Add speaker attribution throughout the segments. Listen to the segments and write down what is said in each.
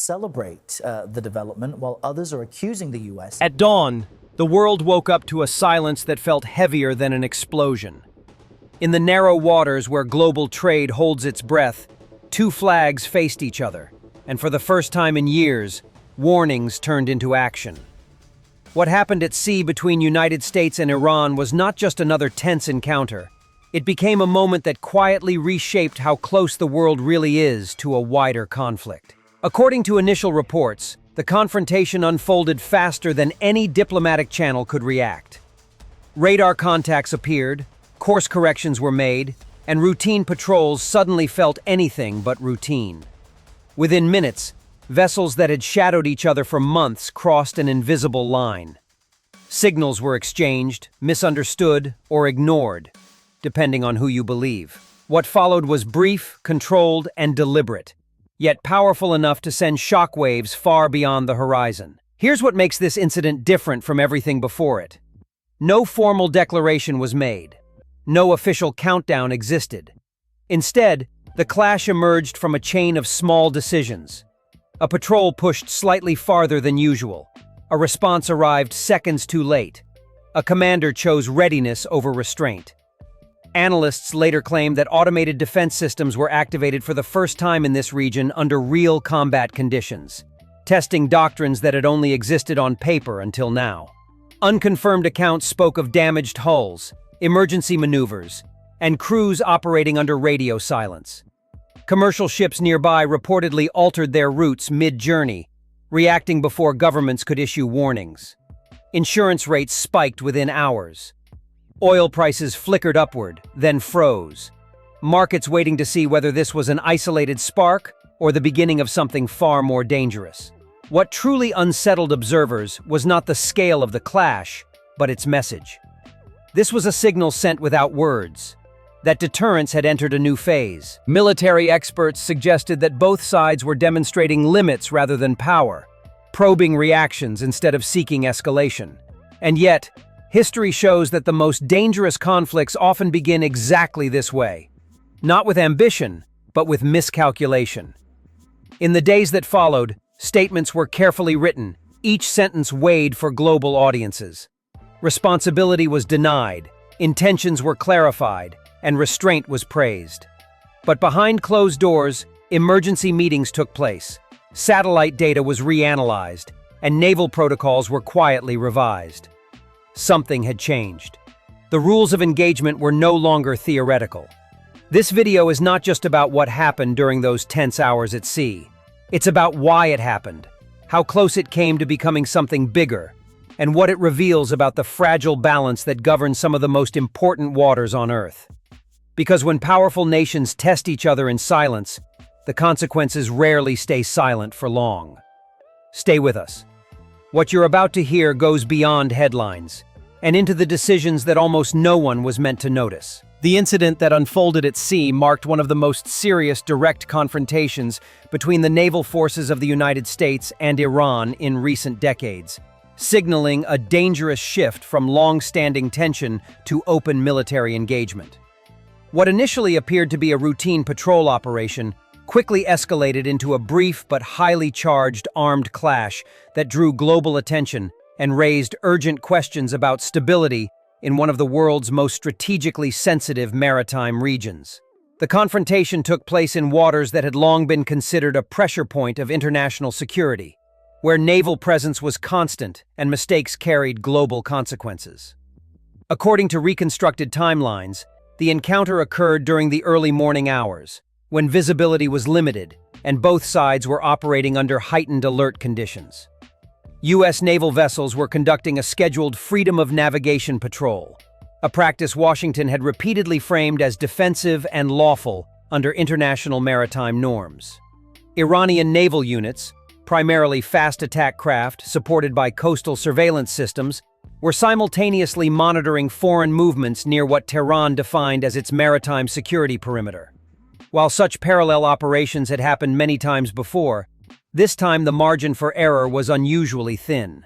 Speaker 1: celebrate the development, while others are accusing the US.
Speaker 2: At dawn, the world woke up to a silence that felt heavier than an explosion. In the narrow waters where global trade holds its breath, two flags faced each other, and for the first time in years, warnings turned into action. What happened at sea between United States and Iran was not just another tense encounter. It became a moment that quietly reshaped how close the world really is to a wider conflict. According to initial reports, the confrontation unfolded faster than any diplomatic channel could react. Radar contacts appeared, course corrections were made, and routine patrols suddenly felt anything but routine. Within minutes, vessels that had shadowed each other for months crossed an invisible line. Signals were exchanged, misunderstood, or ignored, depending on who you believe. What followed was brief, controlled, and deliberate, yet powerful enough to send shockwaves far beyond the horizon. Here's what makes this incident different from everything before it. No formal declaration was made. No official countdown existed. Instead, the clash emerged from a chain of small decisions. A patrol pushed slightly farther than usual. A response arrived seconds too late. A commander chose readiness over restraint. Analysts later claimed that automated defense systems were activated for the first time in this region under real combat conditions, testing doctrines that had only existed on paper until now. Unconfirmed accounts spoke of damaged hulls, emergency maneuvers, and crews operating under radio silence. Commercial ships nearby reportedly altered their routes mid-journey, reacting before governments could issue warnings. Insurance rates spiked within hours. Oil prices flickered upward, then froze. Markets waiting to see whether this was an isolated spark or the beginning of something far more dangerous. What truly unsettled observers was not the scale of the clash, but its message. This was a signal sent without words, that deterrence had entered a new phase. Military experts suggested that both sides were demonstrating limits rather than power, probing reactions instead of seeking escalation. And yet, history shows that the most dangerous conflicts often begin exactly this way. Not with ambition, but with miscalculation. In the days that followed, statements were carefully written, each sentence weighed for global audiences. Responsibility was denied, intentions were clarified, and restraint was praised. But behind closed doors, emergency meetings took place. Satellite data was reanalyzed, and naval protocols were quietly revised. Something had changed. The rules of engagement were no longer theoretical. This video is not just about what happened during those tense hours at sea. It's about why it happened, how close it came to becoming something bigger, and what it reveals about the fragile balance that governs some of the most important waters on Earth. Because when powerful nations test each other in silence, the consequences rarely stay silent for long. Stay with us. What you're about to hear goes beyond headlines, and into the decisions that almost no one was meant to notice. The incident that unfolded at sea marked one of the most serious direct confrontations between the naval forces of the United States and Iran in recent decades, signaling a dangerous shift from long-standing tension to open military engagement. What initially appeared to be a routine patrol operation quickly escalated into a brief but highly charged armed clash that drew global attention and raised urgent questions about stability in one of the world's most strategically sensitive maritime regions. The confrontation took place in waters that had long been considered a pressure point of international security, where naval presence was constant and mistakes carried global consequences. According to reconstructed timelines, the encounter occurred during the early morning hours, when visibility was limited and both sides were operating under heightened alert conditions. U.S. naval vessels were conducting a scheduled freedom of navigation patrol, a practice Washington had repeatedly framed as defensive and lawful under international maritime norms. Iranian naval units, primarily fast attack craft supported by coastal surveillance systems, were simultaneously monitoring foreign movements near what Tehran defined as its maritime security perimeter. While such parallel operations had happened many times before, this time the margin for error was unusually thin.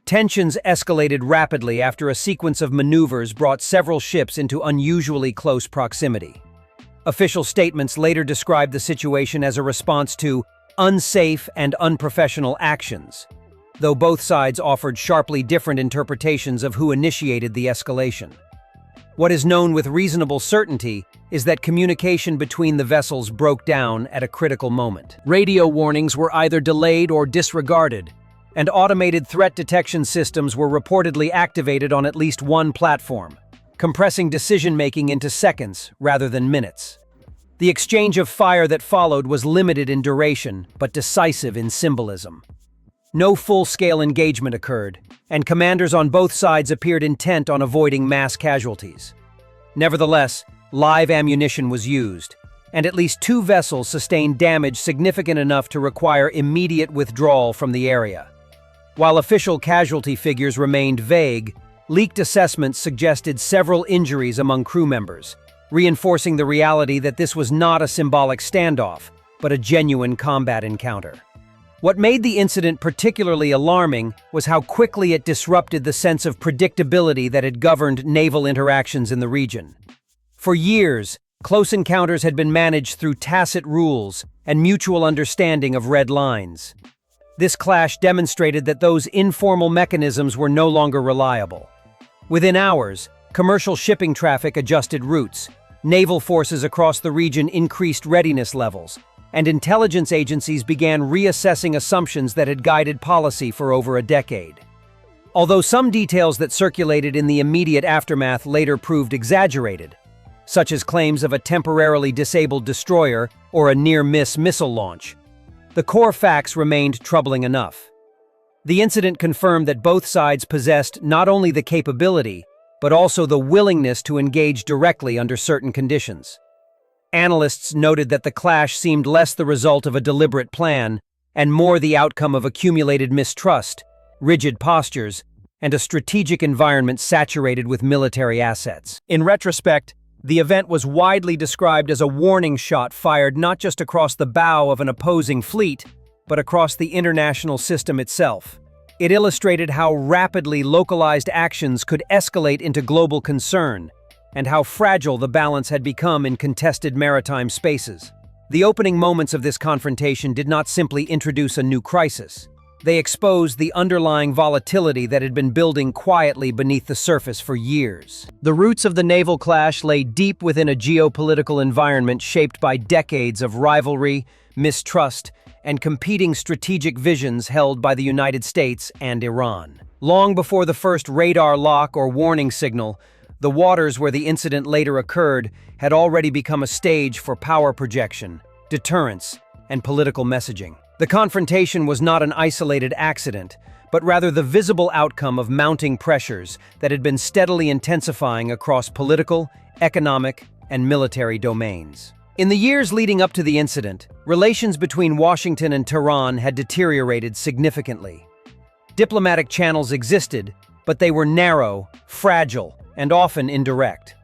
Speaker 2: Tensions escalated rapidly after a sequence of maneuvers brought several ships into unusually close proximity. Official statements later described the situation as a response to unsafe and unprofessional actions, though both sides offered sharply different interpretations of who initiated the escalation. What is known with reasonable certainty is that communication between the vessels broke down at a critical moment. Radio warnings were either delayed or disregarded, and automated threat detection systems were reportedly activated on at least one platform, compressing decision-making into seconds rather than minutes. The exchange of fire that followed was limited in duration, but decisive in symbolism. No full-scale engagement occurred, and commanders on both sides appeared intent on avoiding mass casualties. Nevertheless, live ammunition was used, and at least 2 vessels sustained damage significant enough to require immediate withdrawal from the area. While official casualty figures remained vague, leaked assessments suggested several injuries among crew members, reinforcing the reality that this was not a symbolic standoff, but a genuine combat encounter. What made the incident particularly alarming was how quickly it disrupted the sense of predictability that had governed naval interactions in the region. For years, close encounters had been managed through tacit rules and mutual understanding of red lines. This clash demonstrated that those informal mechanisms were no longer reliable. Within hours, commercial shipping traffic adjusted routes, naval forces across the region increased readiness levels, and intelligence agencies began reassessing assumptions that had guided policy for over a decade. Although some details that circulated in the immediate aftermath later proved exaggerated, such as claims of a temporarily disabled destroyer or a near-miss missile launch, the core facts remained troubling enough. The incident confirmed that both sides possessed not only the capability, but also the willingness to engage directly under certain conditions. Analysts noted that the clash seemed less the result of a deliberate plan and more the outcome of accumulated mistrust, rigid postures, and a strategic environment saturated with military assets. In retrospect, the event was widely described as a warning shot fired not just across the bow of an opposing fleet, but across the international system itself. It illustrated how rapidly localized actions could escalate into global concern, and how fragile the balance had become in contested maritime spaces. The opening moments of this confrontation did not simply introduce a new crisis. They exposed the underlying volatility that had been building quietly beneath the surface for years. The roots of the naval clash lay deep within a geopolitical environment shaped by decades of rivalry, mistrust, and competing strategic visions held by the United States and Iran. Long before the first radar lock or warning signal, the waters where the incident later occurred had already become a stage for power projection, deterrence, and political messaging. The confrontation was not an isolated accident, but rather the visible outcome of mounting pressures that had been steadily intensifying across political, economic, and military domains. In the years leading up to the incident, relations between Washington and Tehran had deteriorated significantly. Diplomatic channels existed, but they were narrow, fragile, and often indirect.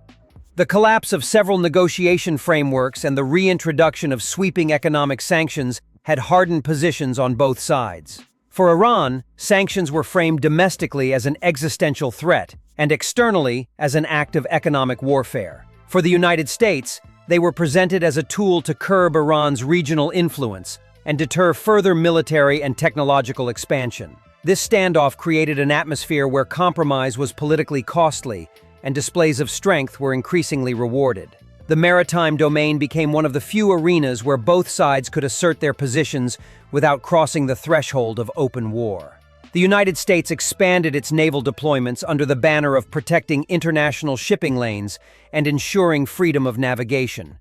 Speaker 2: The collapse of several negotiation frameworks and the reintroduction of sweeping economic sanctions had hardened positions on both sides. For Iran, sanctions were framed domestically as an existential threat and externally as an act of economic warfare. For the United States, they were presented as a tool to curb Iran's regional influence and deter further military and technological expansion. This standoff created an atmosphere where compromise was politically costly and displays of strength were increasingly rewarded. The maritime domain became one of the few arenas where both sides could assert their positions without crossing the threshold of open war. The United States expanded its naval deployments under the banner of protecting international shipping lanes and ensuring freedom of navigation.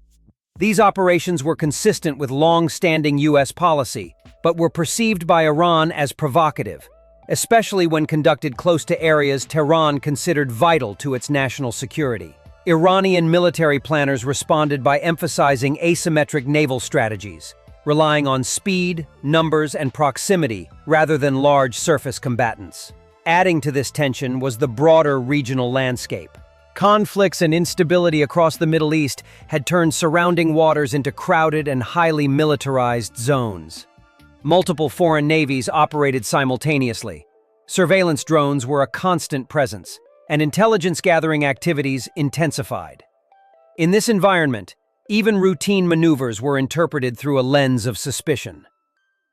Speaker 2: These operations were consistent with long-standing U.S. policy, but were perceived by Iran as provocative, especially when conducted close to areas Tehran considered vital to its national security. Iranian military planners responded by emphasizing asymmetric naval strategies, relying on speed, numbers, and proximity rather than large surface combatants. Adding to this tension was the broader regional landscape. Conflicts and instability across the Middle East had turned surrounding waters into crowded and highly militarized zones. Multiple foreign navies operated simultaneously. Surveillance drones were a constant presence, and intelligence-gathering activities intensified. In this environment, even routine maneuvers were interpreted through a lens of suspicion.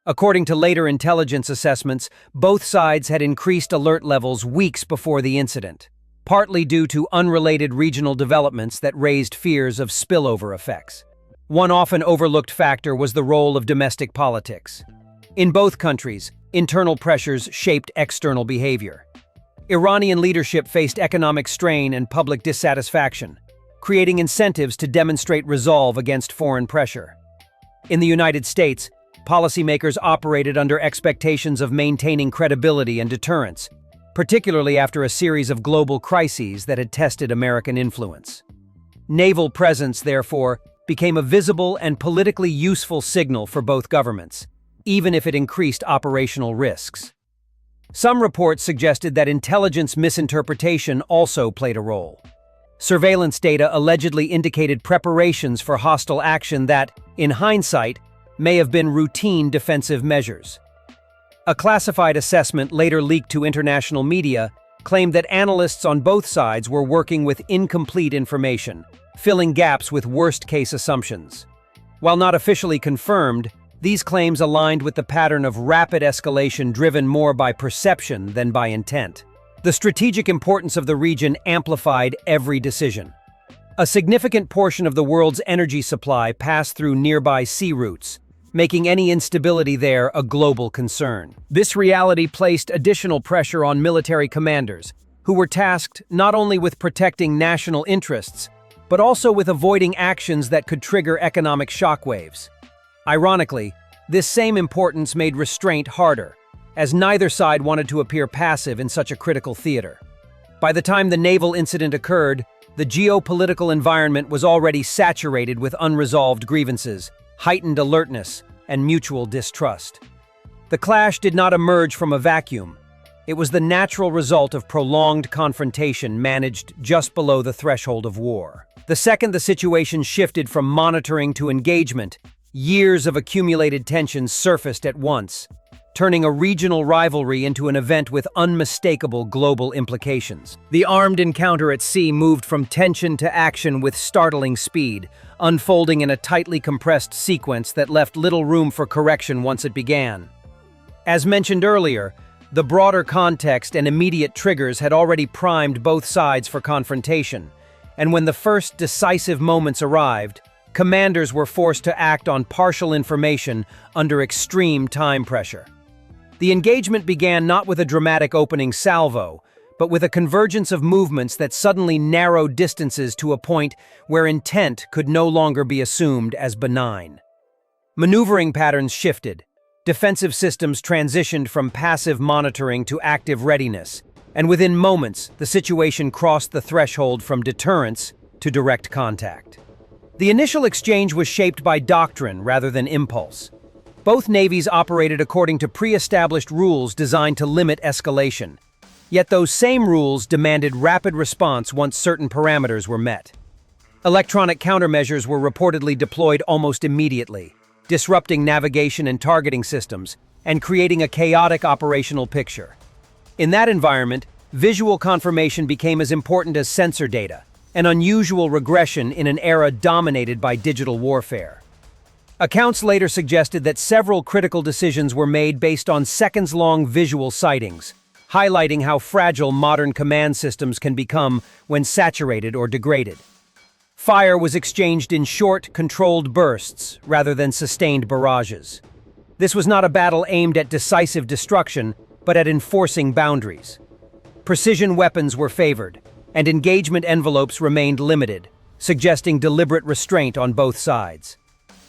Speaker 2: According to later intelligence assessments, both sides had increased alert levels weeks before the incident, partly due to unrelated regional developments that raised fears of spillover effects. One often overlooked factor was the role of domestic politics. In both countries, internal pressures shaped external behavior. Iranian leadership faced economic strain and public dissatisfaction, creating incentives to demonstrate resolve against foreign pressure. In the United States, policymakers operated under expectations of maintaining credibility and deterrence, particularly after a series of global crises that had tested American influence. Naval presence, therefore, became a visible and politically useful signal for both governments, even if it increased operational risks. Some reports suggested that intelligence misinterpretation also played a role. Surveillance data allegedly indicated preparations for hostile action that, in hindsight, may have been routine defensive measures. A classified assessment later leaked to international media claimed that analysts on both sides were working with incomplete information, filling gaps with worst-case assumptions. While not officially confirmed, these claims aligned with the pattern of rapid escalation driven more by perception than by intent. The strategic importance of the region amplified every decision. A significant portion of the world's energy supply passed through nearby sea routes, making any instability there a global concern. This reality placed additional pressure on military commanders, who were tasked not only with protecting national interests, but also with avoiding actions that could trigger economic shockwaves. Ironically, this same importance made restraint harder, as neither side wanted to appear passive in such a critical theater. By the time the naval incident occurred, the geopolitical environment was already saturated with unresolved grievances, heightened alertness, and mutual distrust. The clash did not emerge from a vacuum. It was the natural result of prolonged confrontation managed just below the threshold of war. The second the situation shifted from monitoring to engagement, years of accumulated tensions surfaced at once, turning a regional rivalry into an event with unmistakable global implications. The armed encounter at sea moved from tension to action with startling speed, unfolding in a tightly compressed sequence that left little room for correction once it began. As mentioned earlier, the broader context and immediate triggers had already primed both sides for confrontation, and when the first decisive moments arrived, commanders were forced to act on partial information under extreme time pressure. The engagement began not with a dramatic opening salvo, but with a convergence of movements that suddenly narrowed distances to a point where intent could no longer be assumed as benign. Maneuvering patterns shifted. Defensive systems transitioned from passive monitoring to active readiness, and within moments, the situation crossed the threshold from deterrence to direct contact. The initial exchange was shaped by doctrine rather than impulse. Both navies operated according to pre-established rules designed to limit escalation. Yet those same rules demanded rapid response once certain parameters were met. Electronic countermeasures were reportedly deployed almost immediately, disrupting navigation and targeting systems, and creating a chaotic operational picture. In that environment, visual confirmation became as important as sensor data, an unusual regression in an era dominated by digital warfare. Accounts later suggested that several critical decisions were made based on seconds-long visual sightings, highlighting how fragile modern command systems can become when saturated or degraded. Fire was exchanged in short, controlled bursts rather than sustained barrages. This was not a battle aimed at decisive destruction, but at enforcing boundaries. Precision weapons were favored, and engagement envelopes remained limited, suggesting deliberate restraint on both sides.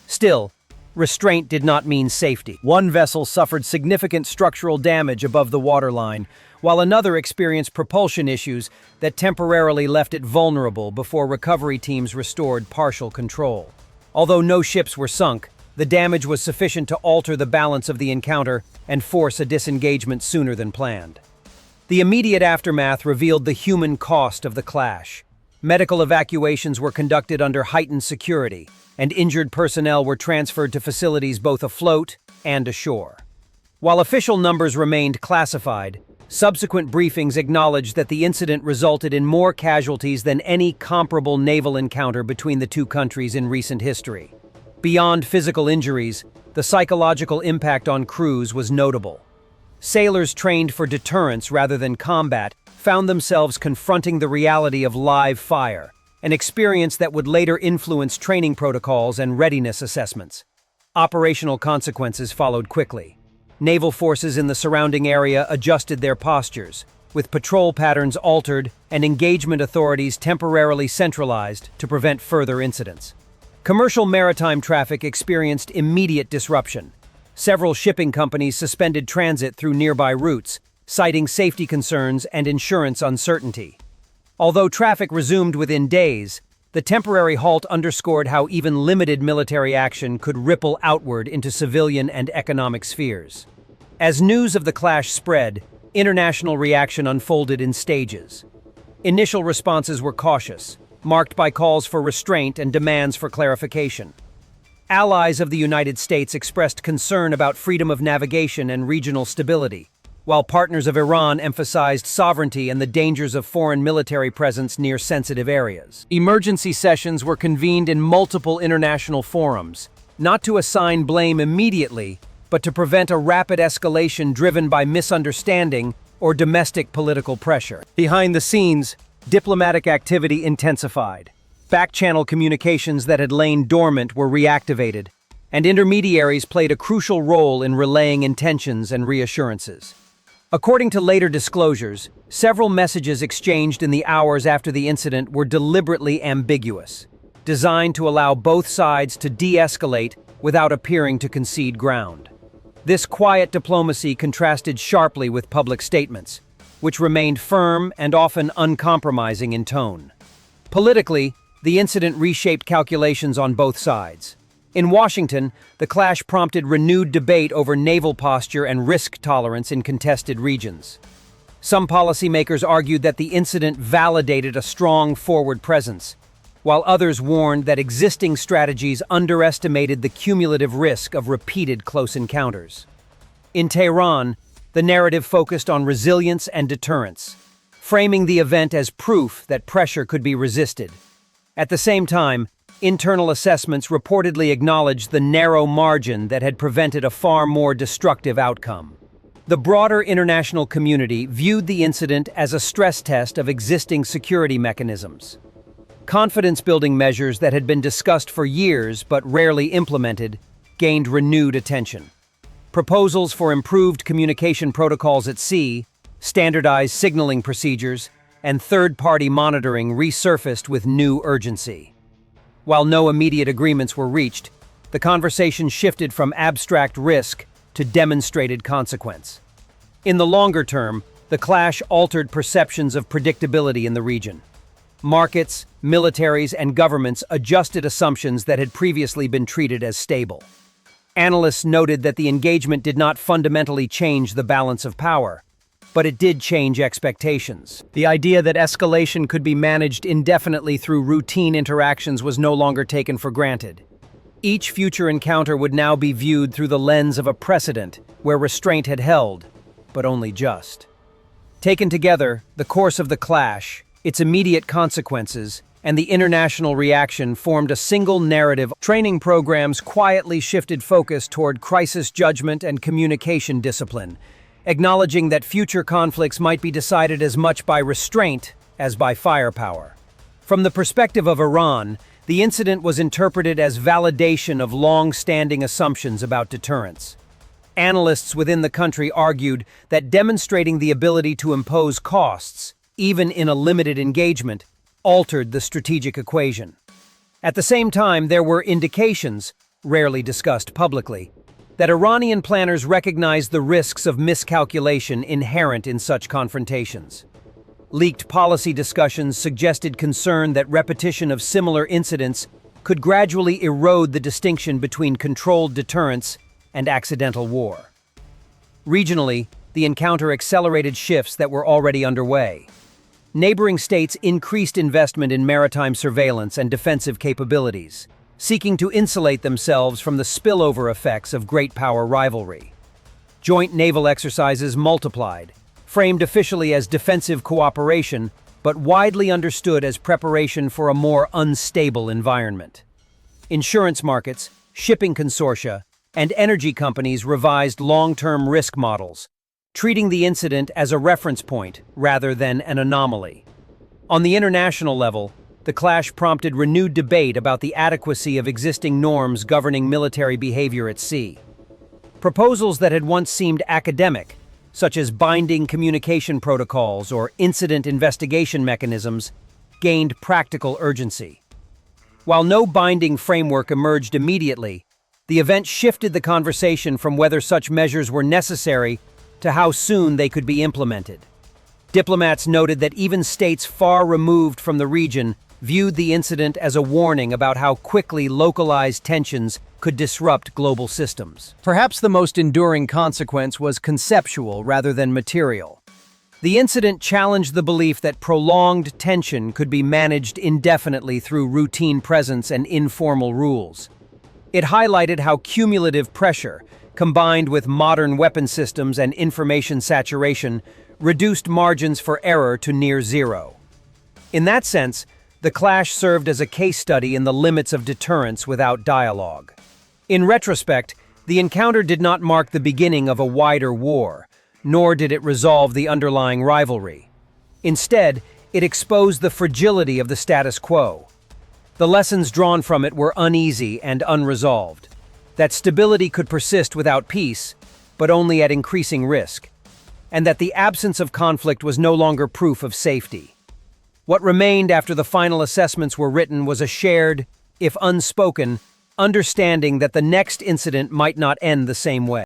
Speaker 2: Still, restraint did not mean safety. One vessel suffered significant structural damage above the waterline, while another experienced propulsion issues that temporarily left it vulnerable before recovery teams restored partial control. Although no ships were sunk, the damage was sufficient to alter the balance of the encounter and force a disengagement sooner than planned. The immediate aftermath revealed the human cost of the clash. Medical evacuations were conducted under heightened security, and injured personnel were transferred to facilities both afloat and ashore. While official numbers remained classified, subsequent briefings acknowledged that the incident resulted in more casualties than any comparable naval encounter between the two countries in recent history. Beyond physical injuries, the psychological impact on crews was notable. Sailors trained for deterrence rather than combat found themselves confronting the reality of live fire, an experience that would later influence training protocols and readiness assessments. Operational consequences followed quickly. Naval forces in the surrounding area adjusted their postures, with patrol patterns altered and engagement authorities temporarily centralized to prevent further incidents. Commercial maritime traffic experienced immediate disruption. Several shipping companies suspended transit through nearby routes, citing safety concerns and insurance uncertainty. Although traffic resumed within days, the temporary halt underscored how even limited military action could ripple outward into civilian and economic spheres. As news of the clash spread, international reaction unfolded in stages. Initial responses were cautious, marked by calls for restraint and demands for clarification. Allies of the United States expressed concern about freedom of navigation and regional stability, while partners of Iran emphasized sovereignty and the dangers of foreign military presence near sensitive areas. Emergency sessions were convened in multiple international forums, not to assign blame immediately, but to prevent a rapid escalation driven by misunderstanding or domestic political pressure. Behind the scenes, diplomatic activity intensified. Back-channel communications that had lain dormant were reactivated, and intermediaries played a crucial role in relaying intentions and reassurances. According to later disclosures, several messages exchanged in the hours after the incident were deliberately ambiguous, designed to allow both sides to de-escalate without appearing to concede ground. This quiet diplomacy contrasted sharply with public statements, which remained firm and often uncompromising in tone. Politically, the incident reshaped calculations on both sides. In Washington, the clash prompted renewed debate over naval posture and risk tolerance in contested regions. Some policymakers argued that the incident validated a strong forward presence, while others warned that existing strategies underestimated the cumulative risk of repeated close encounters. In Tehran, the narrative focused on resilience and deterrence, framing the event as proof that pressure could be resisted. At the same time, internal assessments reportedly acknowledged the narrow margin that had prevented a far more destructive outcome. The broader international community viewed the incident as a stress test of existing security mechanisms. Confidence-building measures that had been discussed for years but rarely implemented gained renewed attention. Proposals for improved communication protocols at sea, standardized signaling procedures, and third-party monitoring resurfaced with new urgency. While no immediate agreements were reached, the conversation shifted from abstract risk to demonstrated consequence. In the longer term, the clash altered perceptions of predictability in the region. Markets, militaries, and governments adjusted assumptions that had previously been treated as stable. Analysts noted that the engagement did not fundamentally change the balance of power, but it did change expectations. The idea that escalation could be managed indefinitely through routine interactions was no longer taken for granted. Each future encounter would now be viewed through the lens of a precedent where restraint had held, but only just. Taken together, the course of the clash, its immediate consequences, and the international reaction formed a single narrative. Training programs quietly shifted focus toward crisis judgment and communication discipline, acknowledging that future conflicts might be decided as much by restraint as by firepower. From the perspective of Iran, the incident was interpreted as validation of long-standing assumptions about deterrence. Analysts within the country argued that demonstrating the ability to impose costs, even in a limited engagement, altered the strategic equation. At the same time, there were indications, rarely discussed publicly, that Iranian planners recognized the risks of miscalculation inherent in such confrontations. Leaked policy discussions suggested concern that repetition of similar incidents could gradually erode the distinction between controlled deterrence and accidental war. Regionally, the encounter accelerated shifts that were already underway. Neighboring states increased investment in maritime surveillance and defensive capabilities, seeking to insulate themselves from the spillover effects of great power rivalry. Joint naval exercises multiplied, framed officially as defensive cooperation, but widely understood as preparation for a more unstable environment. Insurance markets, shipping consortia, and energy companies revised long-term risk models, treating the incident as a reference point rather than an anomaly. On the international level, the clash prompted renewed debate about the adequacy of existing norms governing military behavior at sea. Proposals that had once seemed academic, such as binding communication protocols or incident investigation mechanisms, gained practical urgency. While no binding framework emerged immediately, the event shifted the conversation from whether such measures were necessary to how soon they could be implemented. Diplomats noted that even states far removed from the region viewed the incident as a warning about how quickly localized tensions could disrupt global systems. Perhaps the most enduring consequence was conceptual rather than material. The incident challenged the belief that prolonged tension could be managed indefinitely through routine presence and informal rules. It highlighted how cumulative pressure, combined with modern weapon systems and information saturation, reduced margins for error to near zero. In that sense, the clash served as a case study in the limits of deterrence without dialogue. In retrospect, the encounter did not mark the beginning of a wider war, nor did it resolve the underlying rivalry. Instead, it exposed the fragility of the status quo. The lessons drawn from it were uneasy and unresolved. That stability could persist without peace, but only at increasing risk. And that the absence of conflict was no longer proof of safety. What remained after the final assessments were written was a shared, if unspoken, understanding that the next incident might not end the same way.